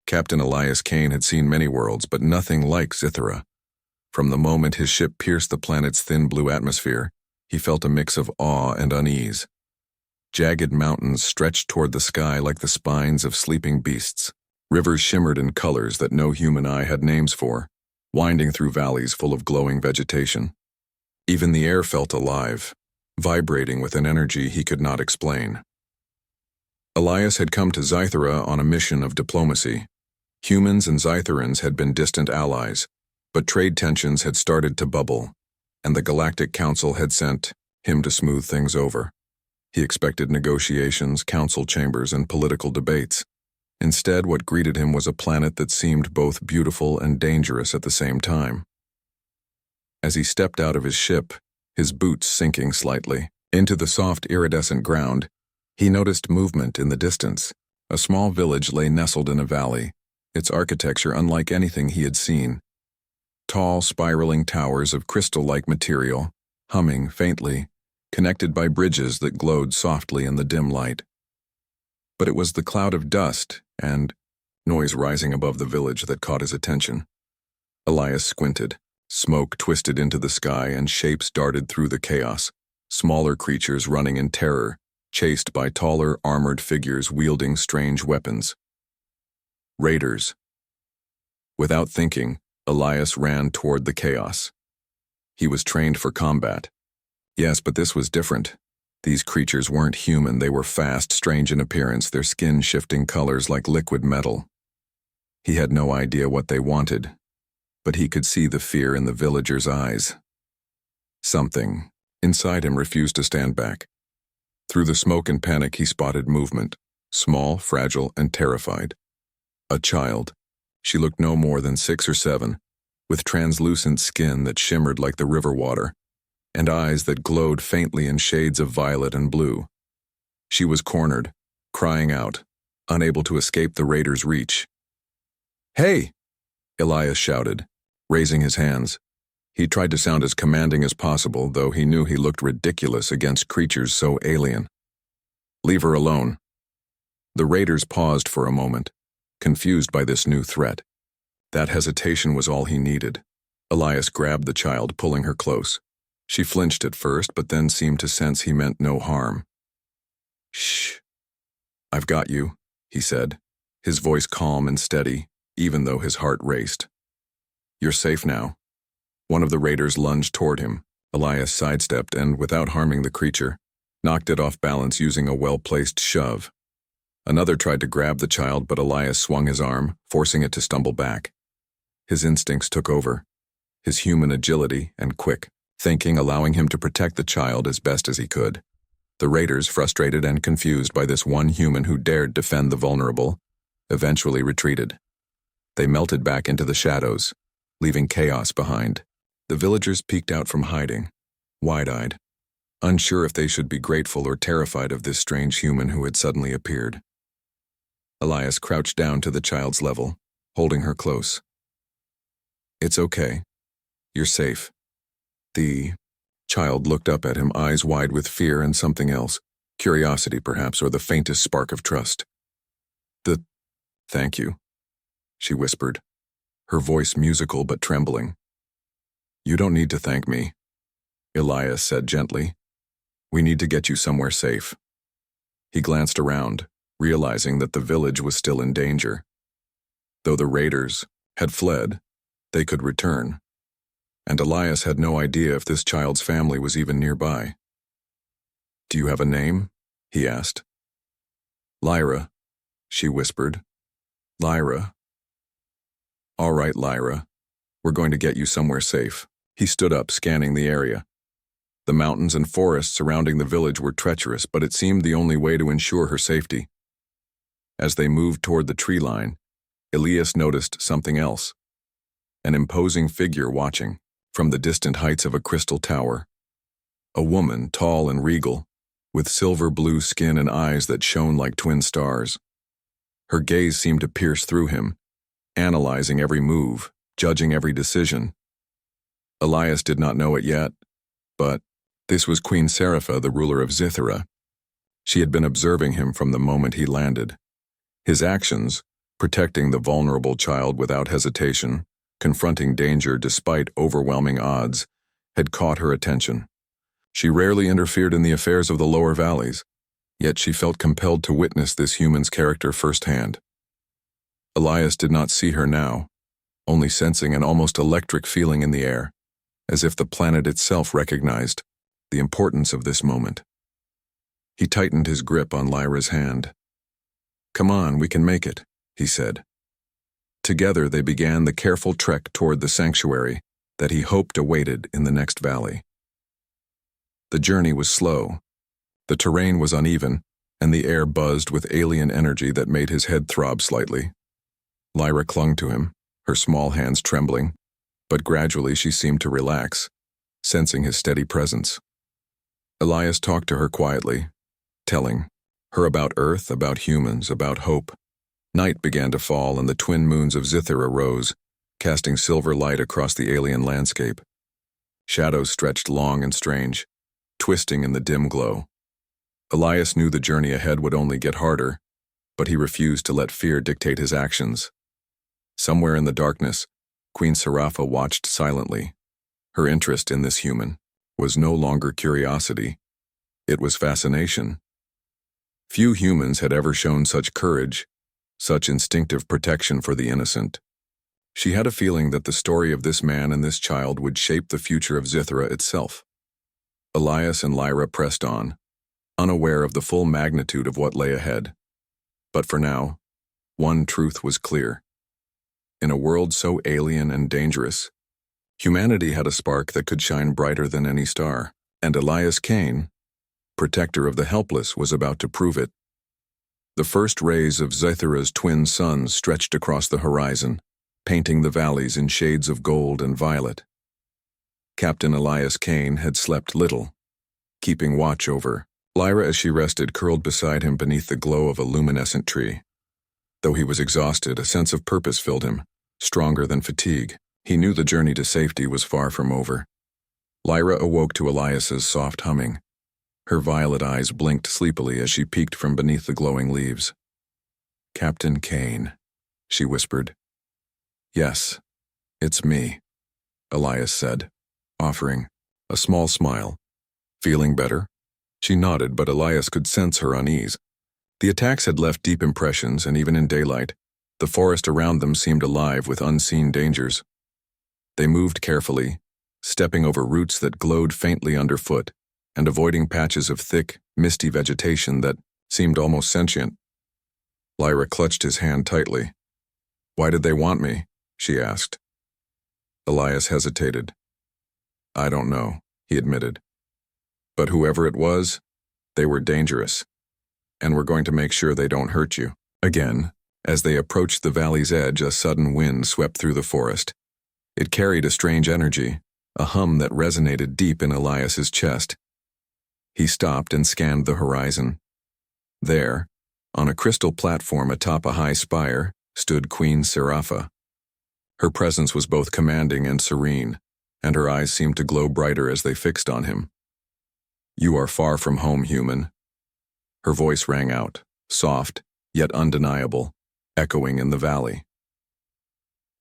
Captain Elias Kane had seen many worlds, but nothing like Zithera. From the moment his ship pierced the planet's thin blue atmosphere, he felt a mix of awe and unease. Jagged mountains stretched toward the sky like the spines of sleeping beasts. Rivers shimmered in colors that no human eye had names for, winding through valleys full of glowing vegetation. Even the air felt alive, vibrating with an energy he could not explain. Elias had come to Zythera on a mission of diplomacy. Humans and Zytherans had been distant allies, but trade tensions had started to bubble, and the Galactic Council had sent him to smooth things over. He expected negotiations, council chambers, and political debates. Instead, what greeted him was a planet that seemed both beautiful and dangerous at the same time. As he stepped out of his ship, his boots sinking slightly into the soft iridescent ground, he noticed movement in the distance. A small village lay nestled in a valley, its architecture unlike anything he had seen. Tall, spiraling towers of crystal-like material, humming faintly, connected by bridges that glowed softly in the dim light. But it was the cloud of dust and noise rising above the village that caught his attention. Elias squinted. Smoke twisted into the sky and shapes darted through the chaos, smaller creatures running in terror, chased by taller, armored figures wielding strange weapons. Raiders. Without thinking, Elias ran toward the chaos. He was trained for combat. Yes, but this was different. These creatures weren't human, they were fast, strange in appearance, their skin shifting colors like liquid metal. He had no idea what they wanted, but he could see the fear in the villagers' eyes. Something inside him refused to stand back. Through the smoke and panic he spotted movement, small, fragile, and terrified. A child. She looked no more than 6 or 7, with translucent skin that shimmered like the river water, and eyes that glowed faintly in shades of violet and blue. She was cornered, crying out, unable to escape the raiders' reach. "Hey!" Elias shouted, raising his hands. He tried to sound as commanding as possible, though he knew he looked ridiculous against creatures so alien. "Leave her alone." The raiders paused for a moment, confused by this new threat. That hesitation was all he needed. Elias grabbed the child, pulling her close. She flinched at first, but then seemed to sense he meant no harm. "Shh. I've got you," he said, his voice calm and steady, even though his heart raced. "You're safe now." One of the raiders lunged toward him. Elias sidestepped and, without harming the creature, knocked it off balance using a well-placed shove. Another tried to grab the child, but Elias swung his arm, forcing it to stumble back. His instincts took over, his human agility and quick thinking allowing him to protect the child as best as he could. The raiders, frustrated and confused by this one human who dared defend the vulnerable, eventually retreated. They melted back into the shadows, leaving chaos behind. The villagers peeked out from hiding, wide-eyed, unsure if they should be grateful or terrified of this strange human who had suddenly appeared. Elias crouched down to the child's level, holding her close. "It's okay. You're safe." The child looked up at him, eyes wide with fear and something else, curiosity perhaps, or the faintest spark of trust. Thank you," she whispered, her voice musical but trembling. "You don't need to thank me," Elias said gently. "We need to get you somewhere safe." He glanced around, realizing that the village was still in danger. Though the raiders had fled, they could return. And Elias had no idea if this child's family was even nearby. "Do you have a name?" he asked. "Lyra," she whispered. "Lyra." "All right, Lyra. We're going to get you somewhere safe." He stood up, scanning the area. The mountains and forests surrounding the village were treacherous, but it seemed the only way to ensure her safety. As they moved toward the tree line, Elias noticed something else. An imposing figure watching from the distant heights of a crystal tower. A woman, tall and regal, with silver-blue skin and eyes that shone like twin stars. Her gaze seemed to pierce through him, analyzing every move, judging every decision. Elias did not know it yet, but this was Queen Scifi, the ruler of Zythera. She had been observing him from the moment he landed. His actions, Protecting the vulnerable child without hesitation, confronting danger despite overwhelming odds, had caught her attention. She rarely interfered in the affairs of the lower valleys, yet she felt compelled to witness this human's character firsthand. Elias did not see her now, only sensing an almost electric feeling in the air, as if the planet itself recognized the importance of this moment. He tightened his grip on Lyra's hand. "Come on, we can make it," he said. Together they began the careful trek toward the sanctuary that he hoped awaited in the next valley. The journey was slow. The terrain was uneven, and the air buzzed with alien energy that made his head throb slightly. Lyra clung to him, her small hands trembling, but gradually she seemed to relax, sensing his steady presence. Elias talked to her quietly, telling her about Earth, about humans, about hope. Night began to fall and the twin moons of Zithera rose, casting silver light across the alien landscape. Shadows stretched long and strange, twisting in the dim glow. Elias knew the journey ahead would only get harder, but he refused to let fear dictate his actions. Somewhere in the darkness, Queen Serafa watched silently. Her interest in this human was no longer curiosity. It was fascination. Few humans had ever shown such courage, such instinctive protection for the innocent. She had a feeling that the story of this man and this child would shape the future of Zithera itself. Elias and Lyra pressed on, unaware of the full magnitude of what lay ahead. But for now, one truth was clear. In a world so alien and dangerous, humanity had a spark that could shine brighter than any star, and Elias Kane, protector of the helpless, was about to prove it. The first rays of Zithera's twin suns stretched across the horizon, painting the valleys in shades of gold and violet. Captain Elias Kane had slept little, keeping watch over Lyra as she rested curled beside him beneath the glow of a luminescent tree. Though he was exhausted, a sense of purpose filled him, stronger than fatigue. He knew the journey to safety was far from over. Lyra awoke to Elias's soft humming. Her violet eyes blinked sleepily as she peeked from beneath the glowing leaves. "Captain Kane," she whispered. "Yes, it's me," Elias said, offering a small smile. "Feeling better?" She nodded, but Elias could sense her unease. The attacks had left deep impressions, and even in daylight, the forest around them seemed alive with unseen dangers. They moved carefully, stepping over roots that glowed faintly underfoot, and avoiding patches of thick, misty vegetation that seemed almost sentient. Lyra clutched his hand tightly. "Why did they want me?" she asked. Elias hesitated. "I don't know," he admitted. "But whoever it was, they were dangerous, and we're going to make sure they don't hurt you." Again, as they approached the valley's edge, a sudden wind swept through the forest. It carried a strange energy, a hum that resonated deep in Elias's chest. He stopped and scanned the horizon. There, on a crystal platform atop a high spire, stood Queen Serafa. Her presence was both commanding and serene, and her eyes seemed to glow brighter as they fixed on him. "You are far from home, human." Her voice rang out, soft, yet undeniable, echoing in the valley.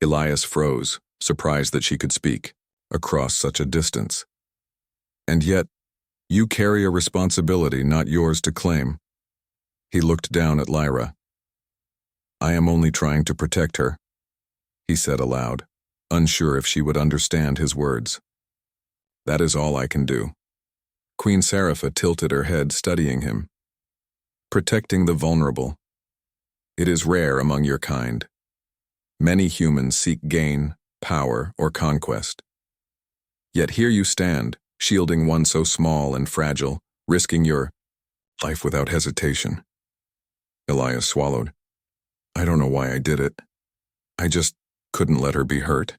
Elias froze, surprised that she could speak, across such a distance. "And yet, you carry a responsibility not yours to claim." He looked down at Lyra. "I am only trying to protect her," he said aloud, unsure if she would understand his words. "That is all I can do." Queen Serafa tilted her head, studying him. "Protecting the vulnerable. It is rare among your kind. Many humans seek gain, power, or conquest. Yet here you stand, shielding one so small and fragile, risking your life without hesitation." Elias swallowed. "I don't know why I did it. I just couldn't let her be hurt."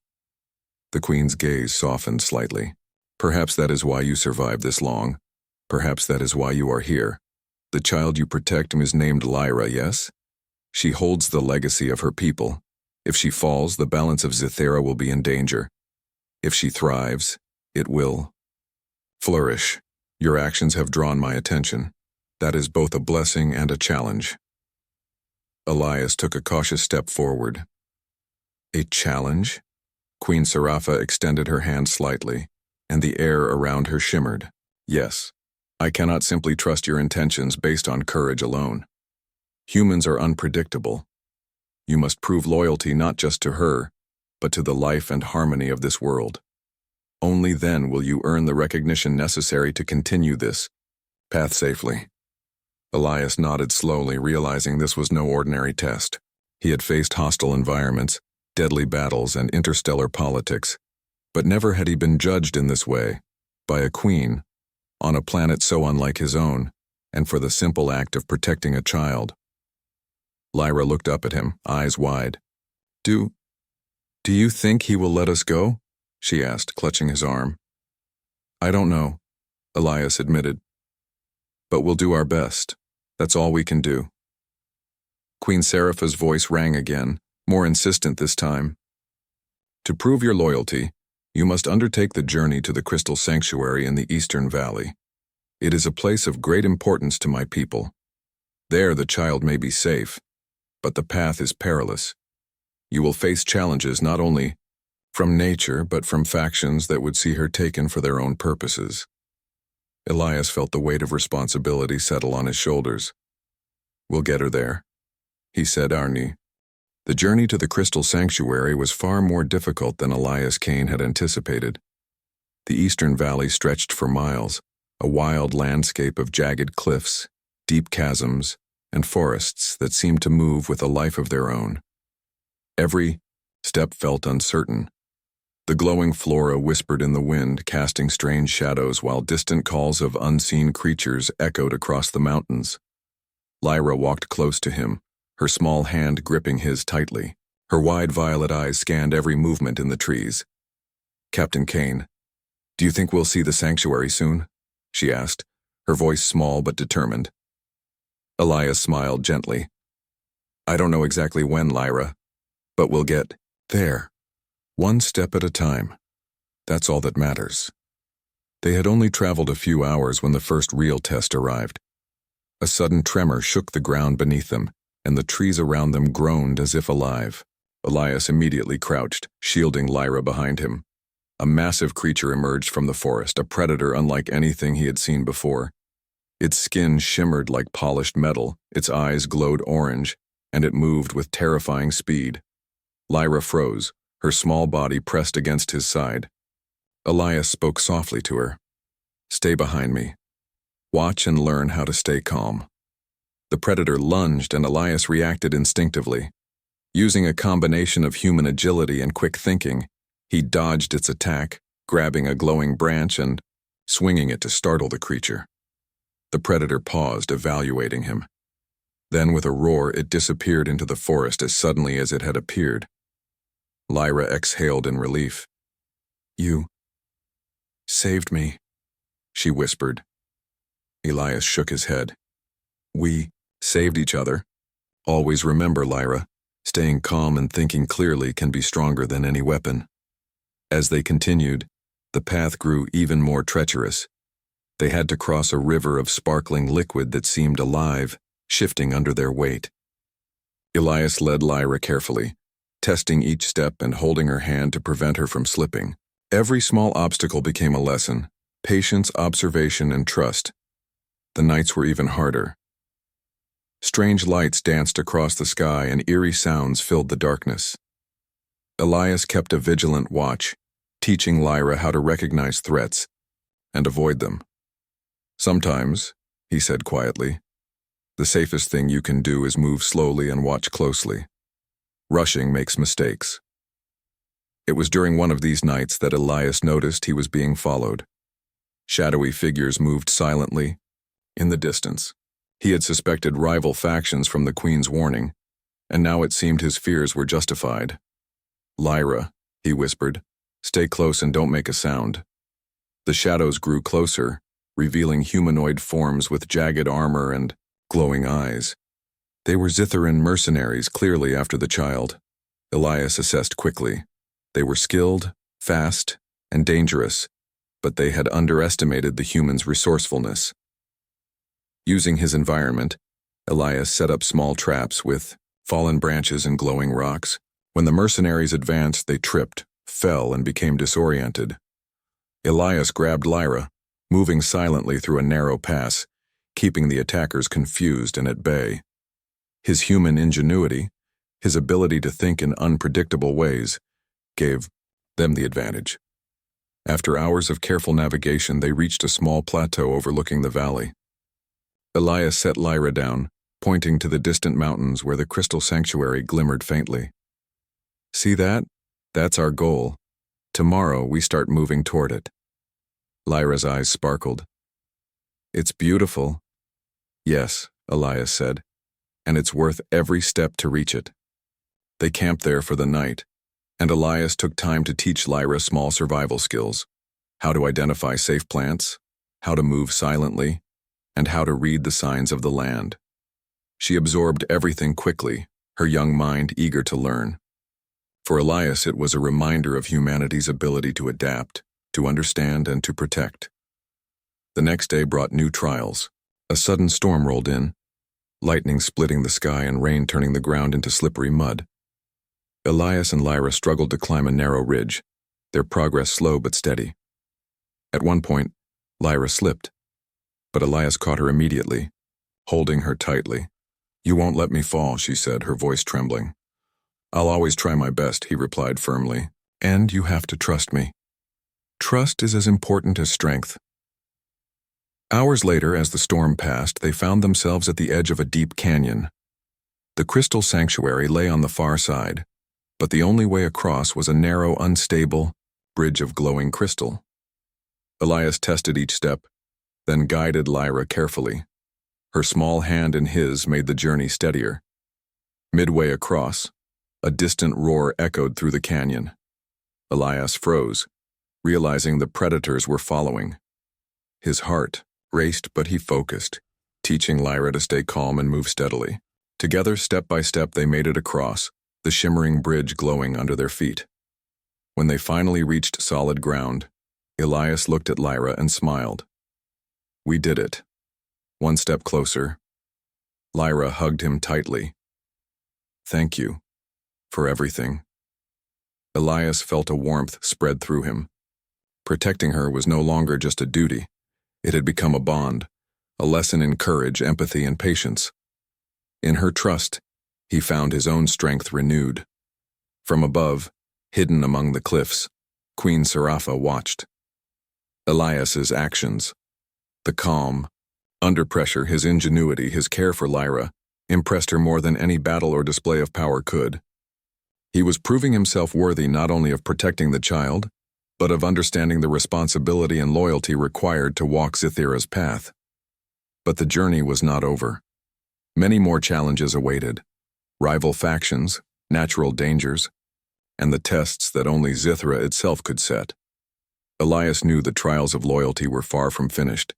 The Queen's gaze softened slightly. "Perhaps that is why you survived this long. Perhaps that is why you are here. The child you protect is named Lyra, yes? She holds the legacy of her people. If she falls, the balance of Zithera will be in danger. If she thrives, it will flourish. Your actions have drawn my attention. That is both a blessing and a challenge." Elias took a cautious step forward. A challenge? Queen Serafa extended her hand slightly, and the air around her shimmered. Yes, I cannot simply trust your intentions based on courage alone. Humans are unpredictable. You must prove loyalty not just to her, but to the life and harmony of this world. Only then will you earn the recognition necessary to continue this path safely. Elias nodded slowly, realizing this was no ordinary test. He had faced hostile environments, deadly battles, and interstellar politics, but never had he been judged in this way, by a queen, on a planet so unlike his own, and for the simple act of protecting a child. Lyra looked up at him, eyes wide. Do you think he will let us go? She asked, clutching his arm. I don't know, Elias admitted. But we'll do our best. That's all we can do. Queen Serapha's voice rang again, more insistent this time. To prove your loyalty, you must undertake the journey to the Crystal Sanctuary in the Eastern Valley. It is a place of great importance to my people. There the child may be safe, but the path is perilous. You will face challenges not only from nature, but from factions that would see her taken for their own purposes. Elias felt the weight of responsibility settle on his shoulders. We'll get her there, he said, Arnie. The journey to the Crystal Sanctuary was far more difficult than Elias Kane had anticipated. The Eastern Valley stretched for miles, a wild landscape of jagged cliffs, deep chasms, and forests that seemed to move with a life of their own. Every step felt uncertain. The glowing flora whispered in the wind, casting strange shadows while distant calls of unseen creatures echoed across the mountains. Lyra walked close to him, her small hand gripping his tightly. Her wide violet eyes scanned every movement in the trees. Captain Kane, do you think we'll see the sanctuary soon? She asked, her voice small but determined. Elias smiled gently. I don't know exactly when, Lyra, but we'll get there. One step at a time. That's all that matters. They had only traveled a few hours when the first real test arrived. A sudden tremor shook the ground beneath them, and the trees around them groaned as if alive. Elias immediately crouched, shielding Lyra behind him. A massive creature emerged from the forest, a predator unlike anything he had seen before. Its skin shimmered like polished metal, its eyes glowed orange, and it moved with terrifying speed. Lyra froze, her small body pressed against his side. Elias spoke softly to her. Stay behind me. Watch and learn how to stay calm. The predator lunged and Elias reacted instinctively. Using a combination of human agility and quick thinking, he dodged its attack, grabbing a glowing branch and swinging it to startle the creature. The predator paused, evaluating him. Then with a roar, it disappeared into the forest as suddenly as it had appeared. Lyra exhaled in relief. You saved me, she whispered. Elias shook his head. We saved each other. Always remember, Lyra, staying calm and thinking clearly can be stronger than any weapon. As they continued, the path grew even more treacherous. They had to cross a river of sparkling liquid that seemed alive, shifting under their weight. Elias led Lyra carefully, testing each step and holding her hand to prevent her from slipping. Every small obstacle became a lesson: patience, observation, and trust. The nights were even harder. Strange lights danced across the sky and eerie sounds filled the darkness. Elias kept a vigilant watch, teaching Lyra how to recognize threats and avoid them. Sometimes, he said quietly, the safest thing you can do is move slowly and watch closely. Rushing makes mistakes. It was during one of these nights that Elias noticed he was being followed. Shadowy figures moved silently in the distance. He had suspected rival factions from the Queen's warning, and now it seemed his fears were justified. Lyra, he whispered, stay close and don't make a sound. The shadows grew closer, revealing humanoid forms with jagged armor and glowing eyes. They were Zitharan mercenaries, clearly after the child. Elias assessed quickly. They were skilled, fast, and dangerous, but they had underestimated the human's resourcefulness. Using his environment, Elias set up small traps with fallen branches and glowing rocks. When the mercenaries advanced, they tripped, fell, and became disoriented. Elias grabbed Lyra, moving silently through a narrow pass, keeping the attackers confused and at bay. His human ingenuity, his ability to think in unpredictable ways, gave them the advantage. After hours of careful navigation, they reached a small plateau overlooking the valley. Elias set Lyra down, pointing to the distant mountains where the crystal sanctuary glimmered faintly. "See that? That's our goal. Tomorrow we start moving toward it." Lyra's eyes sparkled. "It's beautiful." "Yes," Elias said, "and it's worth every step to reach it." They camped there for the night, and Elias took time to teach Lyra small survival skills: how to identify safe plants, how to move silently, and how to read the signs of the land. She absorbed everything quickly, her young mind eager to learn. For Elias, it was a reminder of humanity's ability to adapt, to understand, and to protect. The next day brought new trials. A sudden storm rolled in, lightning splitting the sky and rain turning the ground into slippery mud. Elias and Lyra struggled to climb a narrow ridge, their progress slow but steady. At one point, Lyra slipped, but Elias caught her immediately, holding her tightly. "You won't let me fall," she said, her voice trembling. "I'll always try my best," he replied firmly, "and you have to trust me. Trust is as important as strength." Hours later, as the storm passed, they found themselves at the edge of a deep canyon. The crystal sanctuary lay on the far side, but the only way across was a narrow, unstable bridge of glowing crystal. Elias tested each step, then guided Lyra carefully. Her small hand in his made the journey steadier. Midway across, a distant roar echoed through the canyon. Elias froze, realizing the predators were following. His heart raced, but he focused, teaching Lyra to stay calm and move steadily. Together, step by step, they made it across, the shimmering bridge glowing under their feet. When they finally reached solid ground, Elias looked at Lyra and smiled. "We did it. One step closer." Lyra hugged him tightly. "Thank you for everything." Elias felt a warmth spread through him. Protecting her was no longer just a duty. It had become a bond, a lesson in courage, empathy, and patience. In her trust, he found his own strength renewed. From above, hidden among the cliffs, Queen Scifi watched. Elias's actions, the calm, under pressure, his ingenuity, his care for Lyra, impressed her more than any battle or display of power could. He was proving himself worthy not only of protecting the child, but of understanding the responsibility and loyalty required to walk Zithira's path. But the journey was not over. Many more challenges awaited: rival factions, natural dangers, and the tests that only Zithira itself could set. Elias knew the trials of loyalty were far from finished,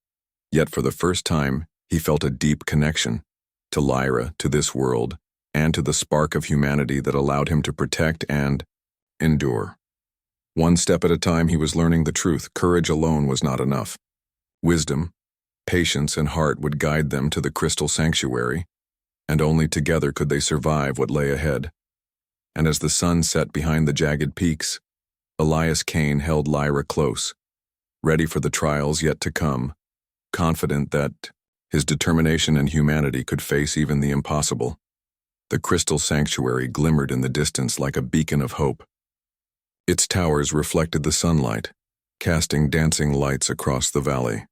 yet for the first time he felt a deep connection to Lyra, to this world, and to the spark of humanity that allowed him to protect and endure. One step at a time, he was learning the truth: courage alone was not enough. Wisdom, patience, and heart would guide them to the crystal sanctuary, and only together could they survive what lay ahead. And as the sun set behind the jagged peaks, Elias Kane held Lyra close, ready for the trials yet to come, confident that his determination and humanity could face even the impossible. The crystal sanctuary glimmered in the distance like a beacon of hope. Its towers reflected the sunlight, casting dancing lights across the valley.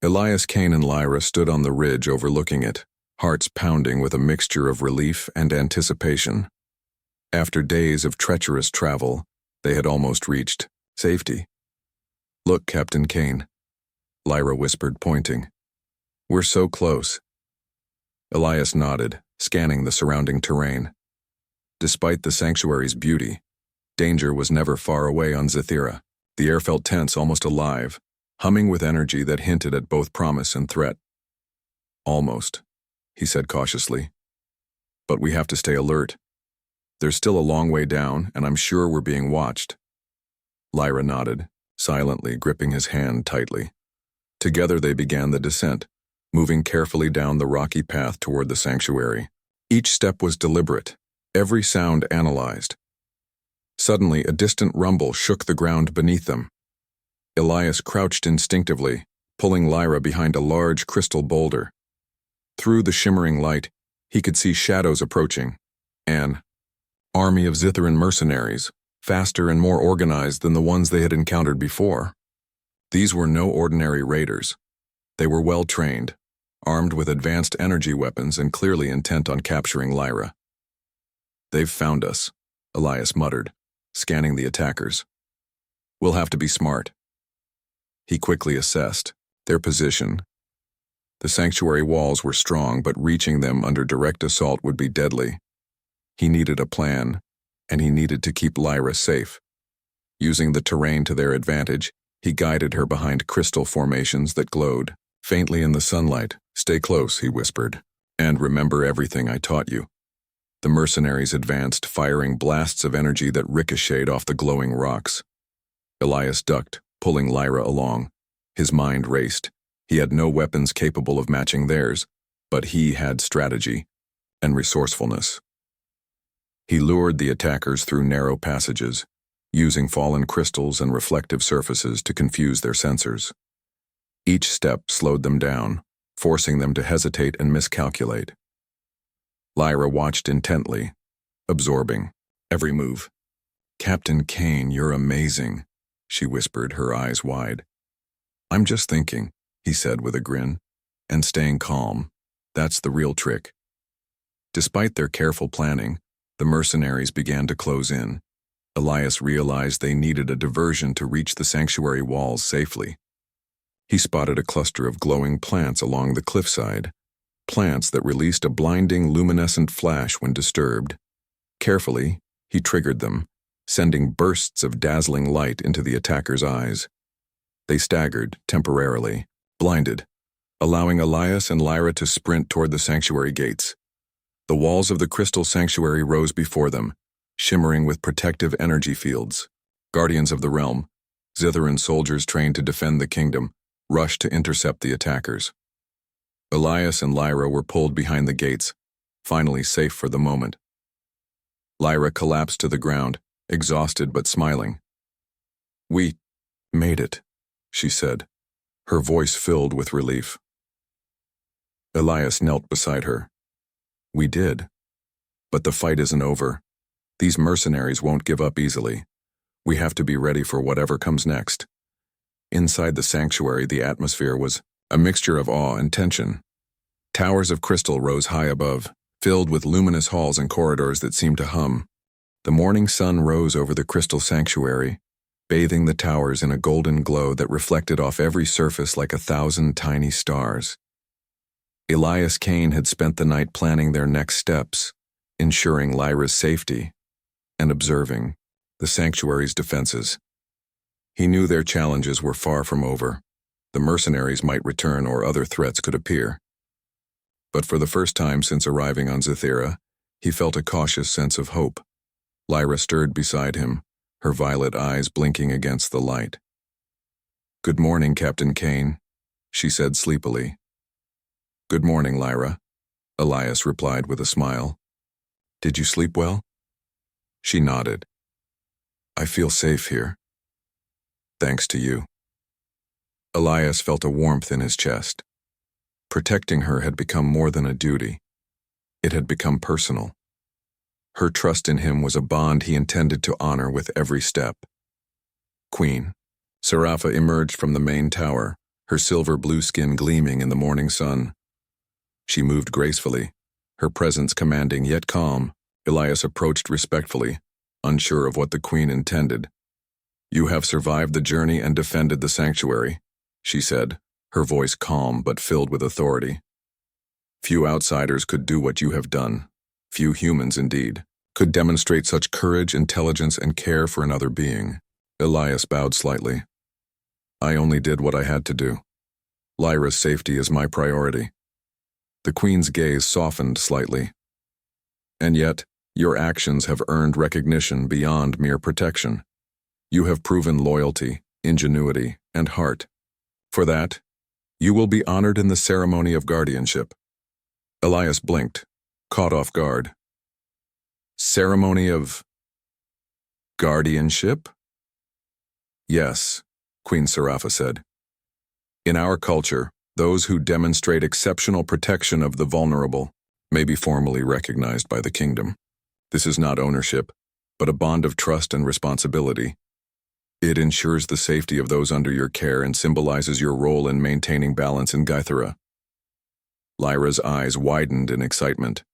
Elias Kane and Lyra stood on the ridge overlooking it, hearts pounding with a mixture of relief and anticipation. After days of treacherous travel, they had almost reached safety. "Look, Captain Kane," Lyra whispered, pointing. "We're so close." Elias nodded, scanning the surrounding terrain. Despite the sanctuary's beauty, danger was never far away on Zithira. The air felt tense, almost alive, humming with energy that hinted at both promise and threat. "Almost," he said cautiously. "But we have to stay alert. There's still a long way down, and I'm sure we're being watched." Lyra nodded, silently gripping his hand tightly. Together they began the descent, moving carefully down the rocky path toward the sanctuary. Each step was deliberate, every sound analyzed. Suddenly, a distant rumble shook the ground beneath them. Elias crouched instinctively, pulling Lyra behind a large crystal boulder. Through the shimmering light, he could see shadows approaching. An army of Zitharan mercenaries, faster and more organized than the ones they had encountered before. These were no ordinary raiders. They were well-trained, armed with advanced energy weapons and clearly intent on capturing Lyra. "They've found us," Elias muttered, scanning the attackers. "We'll have to be smart." He quickly assessed their position. The sanctuary walls were strong, but reaching them under direct assault would be deadly. He needed a plan, and he needed to keep Lyra safe. Using the terrain to their advantage, he guided her behind crystal formations that glowed faintly in the sunlight. "Stay close," he whispered, "and remember everything I taught you." The mercenaries advanced, firing blasts of energy that ricocheted off the glowing rocks. Elias ducked, pulling Lyra along. His mind raced. He had no weapons capable of matching theirs, but he had strategy and resourcefulness. He lured the attackers through narrow passages, using fallen crystals and reflective surfaces to confuse their sensors. Each step slowed them down, forcing them to hesitate and miscalculate. Lyra watched intently, absorbing every move. "Captain Kane, you're amazing," she whispered, her eyes wide. "I'm just thinking," he said with a grin, "and staying calm. That's the real trick." Despite their careful planning, the mercenaries began to close in. Elias realized they needed a diversion to reach the sanctuary walls safely. He spotted a cluster of glowing plants along the cliffside, plants that released a blinding luminescent flash when disturbed. Carefully, he triggered them, sending bursts of dazzling light into the attackers' eyes. They staggered, temporarily, blinded, allowing Elias and Lyra to sprint toward the sanctuary gates. The walls of the crystal sanctuary rose before them, shimmering with protective energy fields. Guardians of the realm, Zitharan soldiers trained to defend the kingdom, rushed to intercept the attackers. Elias and Lyra were pulled behind the gates, finally safe for the moment. Lyra collapsed to the ground, exhausted but smiling. "We made it," she said, her voice filled with relief. Elias knelt beside her. "We did. But the fight isn't over. These mercenaries won't give up easily. We have to be ready for whatever comes next." Inside the sanctuary, the atmosphere was a mixture of awe and tension. Towers of crystal rose high above, filled with luminous halls and corridors that seemed to hum. The morning sun rose over the crystal sanctuary, bathing the towers in a golden glow that reflected off every surface like 1,000 tiny stars. Elias Kane had spent the night planning their next steps, ensuring Lyra's safety, and observing the sanctuary's defenses. He knew their challenges were far from over. The mercenaries might return or other threats could appear. But for the first time since arriving on Zithira, he felt a cautious sense of hope. Lyra stirred beside him, her violet eyes blinking against the light. "Good morning, Captain Kane," she said sleepily. "Good morning, Lyra," Elias replied with a smile. "Did you sleep well?" She nodded. "I feel safe here. Thanks to you." Elias felt a warmth in his chest. Protecting her had become more than a duty. It had become personal. Her trust in him was a bond he intended to honor with every step. "Queen." Serafa emerged from the main tower, her silver blue skin gleaming in the morning sun. She moved gracefully, her presence commanding yet calm. Elias approached respectfully, unsure of what the queen intended. "You have survived the journey and defended the sanctuary," she said, her voice calm but filled with authority. "Few outsiders could do what you have done. Few humans, indeed, could demonstrate such courage, intelligence, and care for another being." Elias bowed slightly. "I only did what I had to do. Lyra's safety is my priority." The queen's gaze softened slightly. "And yet, your actions have earned recognition beyond mere protection. You have proven loyalty, ingenuity, and heart. For that, you will be honored in the ceremony of guardianship." Elias blinked, caught off guard. Ceremony of guardianship? Yes, Queen Scifi said. In our culture, those who demonstrate exceptional protection of the vulnerable may be formally recognized by the kingdom. This is not ownership, but a bond of trust and responsibility. It ensures the safety of those under your care and symbolizes your role in maintaining balance in Gythera. Lyra's eyes widened in excitement.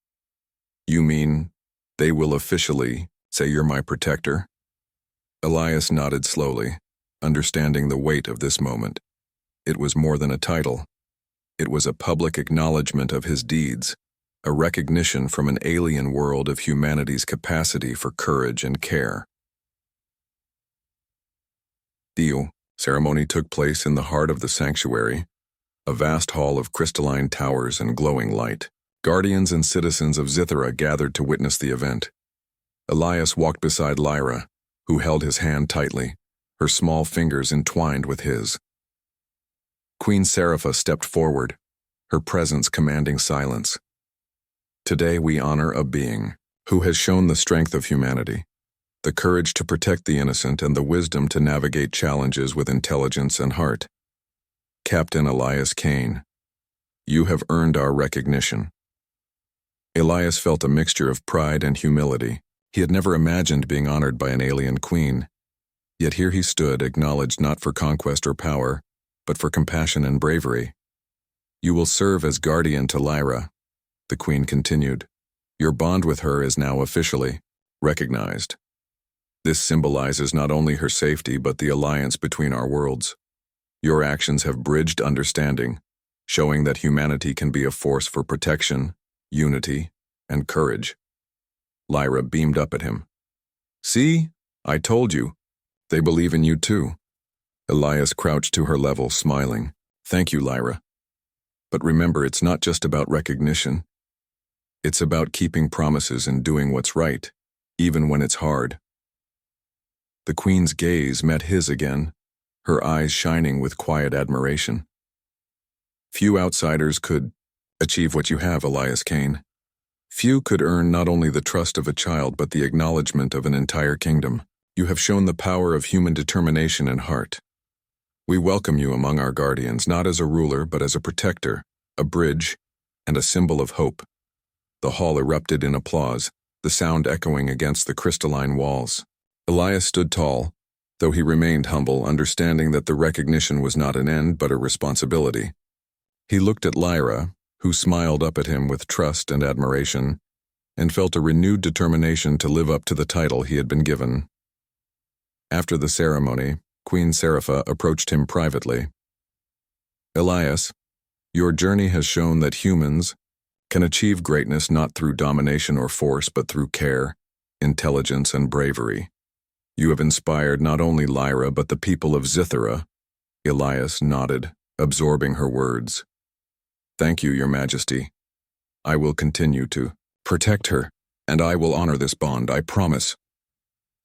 You mean they will officially say you're my protector? Elias nodded slowly, understanding the weight of this moment. It was more than a title. It was a public acknowledgement of his deeds, a recognition from an alien world of humanity's capacity for courage and care. The ceremony took place in the heart of the sanctuary, a vast hall of crystalline towers and glowing light. Guardians and citizens of Zythera gathered to witness the event. Elias walked beside Lyra, who held his hand tightly, her small fingers entwined with his. Queen Scifi stepped forward, her presence commanding silence. Today we honor a being who has shown the strength of humanity, the courage to protect the innocent and the wisdom to navigate challenges with intelligence and heart. Captain Elias Kane, you have earned our recognition. Elias felt a mixture of pride and humility. He had never imagined being honored by an alien queen. Yet here he stood, acknowledged not for conquest or power, but for compassion and bravery. You will serve as guardian to Lyra, the queen continued. Your bond with her is now officially recognized. This symbolizes not only her safety but the alliance between our worlds. Your actions have bridged understanding, showing that humanity can be a force for protection, unity, and courage. Lyra beamed up at him. See, I told you. They believe in you too. Elias crouched to her level, smiling. Thank you, Lyra. But remember, it's not just about recognition. It's about keeping promises and doing what's right, even when it's hard. The queen's gaze met his again, her eyes shining with quiet admiration. Few outsiders could achieve what you have, Elias Kane. Few could earn not only the trust of a child but the acknowledgement of an entire kingdom. You have shown the power of human determination and heart. We welcome you among our guardians, not as a ruler but as a protector, a bridge, and a symbol of hope. The hall erupted in applause, the sound echoing against the crystalline walls. Elias stood tall, though he remained humble, understanding that the recognition was not an end but a responsibility. He looked at Lyra, who smiled up at him with trust and admiration, and felt a renewed determination to live up to the title he had been given. After the ceremony, Queen Scifi approached him privately. Elias, your journey has shown that humans can achieve greatness not through domination or force but through care, intelligence, and bravery. You have inspired not only Lyra but the people of Zythera. Elias nodded, absorbing her words. Thank you, Your Majesty. I will continue to protect her, and I will honor this bond, I promise.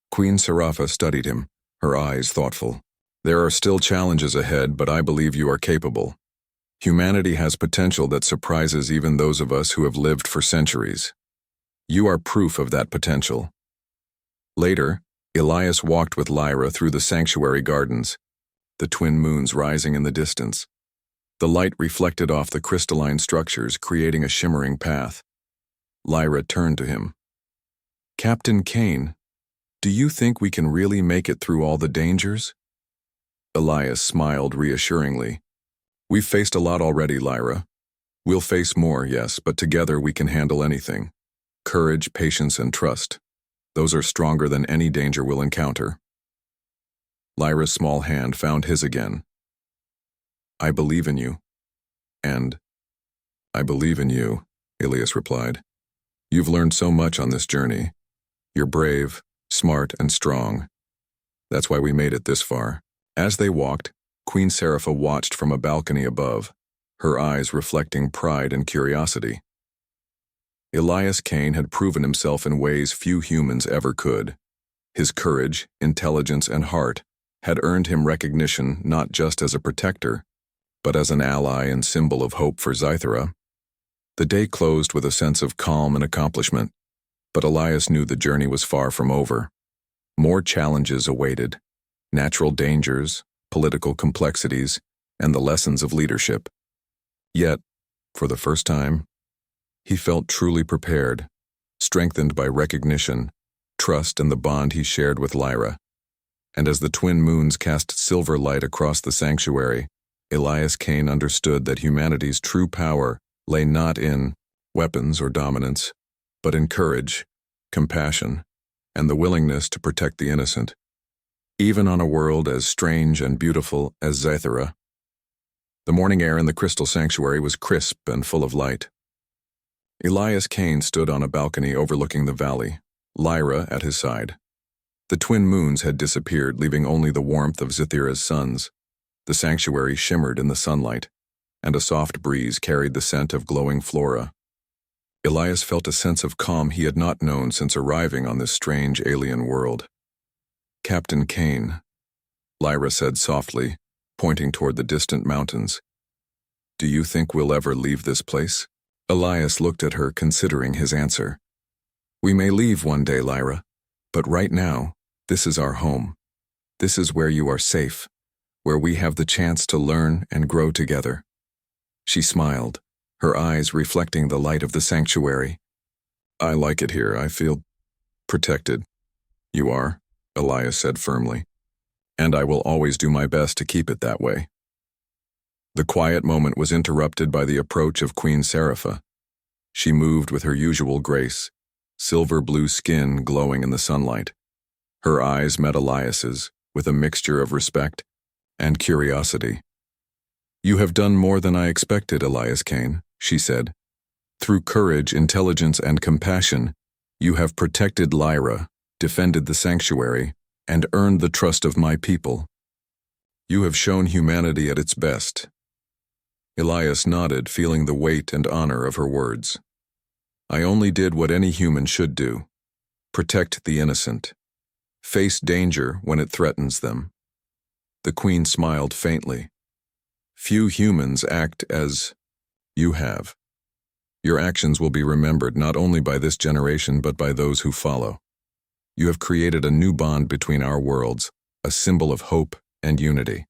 Queen Scifi studied him, her eyes thoughtful. There are still challenges ahead, but I believe you are capable. Humanity has potential that surprises even those of us who have lived for centuries. You are proof of that potential. Later, Elias walked with Lyra through the sanctuary gardens, the twin moons rising in the distance. The light reflected off the crystalline structures, creating a shimmering path. Lyra turned to him. Captain Kane, do you think we can really make it through all the dangers? Elias smiled reassuringly. We've faced a lot already, Lyra. We'll face more, yes, but together we can handle anything. Courage, patience, and trust. Those are stronger than any danger we'll encounter. Lyra's small hand found his again. I believe in you. And I believe in you, Elias replied. You've learned so much on this journey. You're brave, smart, and strong. That's why we made it this far. As they walked, Queen Scifi watched from a balcony above, her eyes reflecting pride and curiosity. Elias Kane had proven himself in ways few humans ever could. His courage, intelligence, and heart had earned him recognition not just as a protector, but as an ally and symbol of hope for Zythera. The day closed with a sense of calm and accomplishment, but Elias knew the journey was far from over. More challenges awaited: natural dangers, political complexities, and the lessons of leadership. Yet, for the first time, he felt truly prepared, strengthened by recognition, trust, and the bond he shared with Lyra. And as the twin moons cast silver light across the sanctuary, Elias Kane understood that humanity's true power lay not in weapons or dominance, but in courage, compassion, and the willingness to protect the innocent. Even on a world as strange and beautiful as Scythera, the morning air in the crystal sanctuary was crisp and full of light. Elias Kane stood on a balcony overlooking the valley, Lyra at his side. The twin moons had disappeared, leaving only the warmth of Scythera's suns. The sanctuary shimmered in the sunlight, and a soft breeze carried the scent of glowing flora. Elias felt a sense of calm he had not known since arriving on this strange alien world. "Captain Kane," Lyra said softly, pointing toward the distant mountains. "Do you think we'll ever leave this place?" Elias looked at her, considering his answer. "We may leave one day, Lyra, but right now, this is our home. This is where you are safe, where we have the chance to learn and grow together." She smiled, her eyes reflecting the light of the sanctuary. "I like it here. I feel protected." "You are," Elias said firmly, "and I will always do my best to keep it that way." The quiet moment was interrupted by the approach of Queen Scifi. She moved with her usual grace, silver blue skin glowing in the sunlight. Her eyes met Elias's with a mixture of respect and curiosity. "You have done more than I expected, Elias Kane," she said. "Through courage, intelligence, and compassion, you have protected Lyra, defended the sanctuary, and earned the trust of my people. You have shown humanity at its best." Elias nodded, feeling the weight and honor of her words. "I only did what any human should do: protect the innocent, face danger when it threatens them." The Queen smiled faintly. "Few humans act as you have. Your actions will be remembered not only by this generation but by those who follow. You have created a new bond between our worlds, a symbol of hope and unity.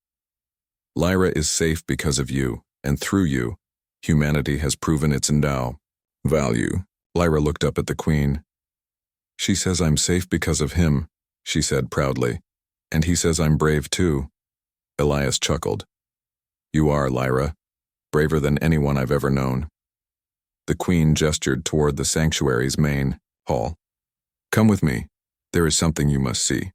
Lyra is safe because of you, and through you, humanity has proven its value." Lyra looked up at the Queen. "She says I'm safe because of him," she said proudly, "and he says I'm brave too." Elias chuckled. "You are, Lyra, braver than anyone I've ever known." The Queen gestured toward the sanctuary's main hall. "Come with me. There is something you must see."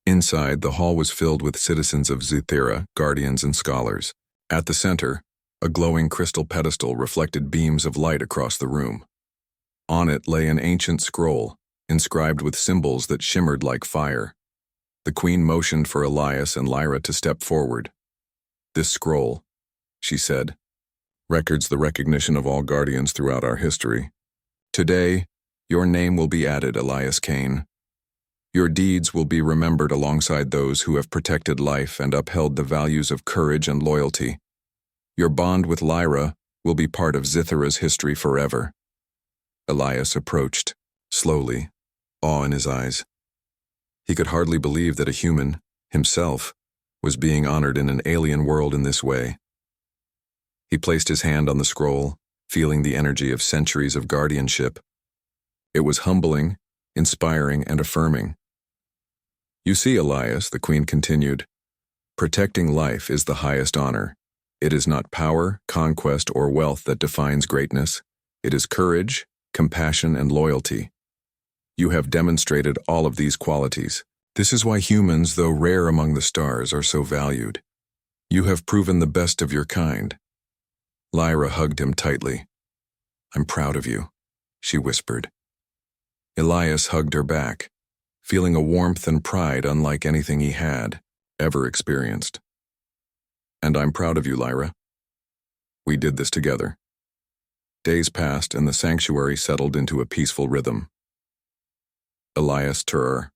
Inside, the hall was filled with citizens of Scythera, guardians and scholars. At the center, a glowing crystal pedestal reflected beams of light across the room. On it lay an ancient scroll, inscribed with symbols that shimmered like fire. The Queen motioned for Elias and Lyra to step forward. "This scroll," she said, "records the recognition of all guardians throughout our history. Today, your name will be added, Elias Kane. Your deeds will be remembered alongside those who have protected life and upheld the values of courage and loyalty. Your bond with Lyra will be part of Scythera's history forever." Elias approached, slowly, awe in his eyes. He could hardly believe that a human, himself, was being honored in an alien world in this way. He placed his hand on the scroll, feeling the energy of centuries of guardianship. It was humbling, inspiring, and affirming. "You see, Elias," the Queen continued, "protecting life is the highest honor. It is not power, conquest, or wealth that defines greatness. It is courage, compassion, and loyalty. You have demonstrated all of these qualities. This is why humans, though rare among the stars, are so valued. You have proven the best of your kind." Lyra hugged him tightly. "I'm proud of you," she whispered. Elias hugged her back, feeling a warmth and pride unlike anything he had ever experienced. "And I'm proud of you, Lyra. We did this together." Days passed and the sanctuary settled into a peaceful rhythm. Elias Turer,